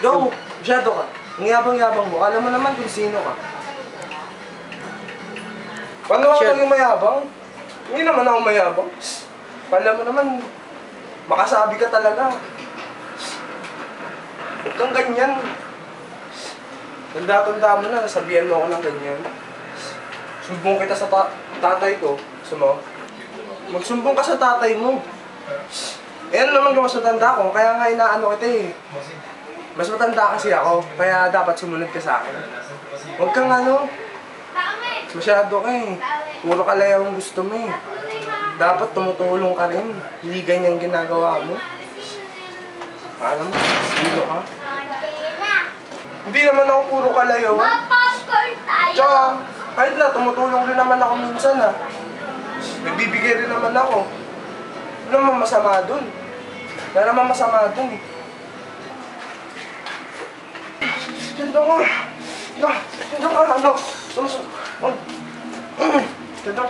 Ikaw, masyado ka. Ang yabang-yabang mo. Alam mo naman kung sino ka. Paano ako naging mayabang? Hindi naman ako mayabang. Alam mo naman, makasabi ka talaga. Huwag kang ganyan. Tanda-tanda mo na, nasabihan mo ako ng ganyan. Sumbong kita sa tatay ko. Gusto mo? Magsumbong ka sa tatay mo. Eh ano naman kung mas matanda ko, kaya nga inaano kita eh. Mas matanda kasi ako, kaya dapat sumunod ka sa akin. Huwag kang ano, masyado ka eh. Puro ka lang yung gusto mo eh. Dapat tumutulong ka rin. Hindi ganyan ginagawa mo. Alam mo, sino ka? Hindi naman ako puro kalayaw. Tsaka, kahit na, tumutulong rin naman ako minsan ah. Nagbibigay rin naman ako. Ano naman masama dun? Wala naman masama dun eh. Ganda ka. Ganda ka, ano? Ganda.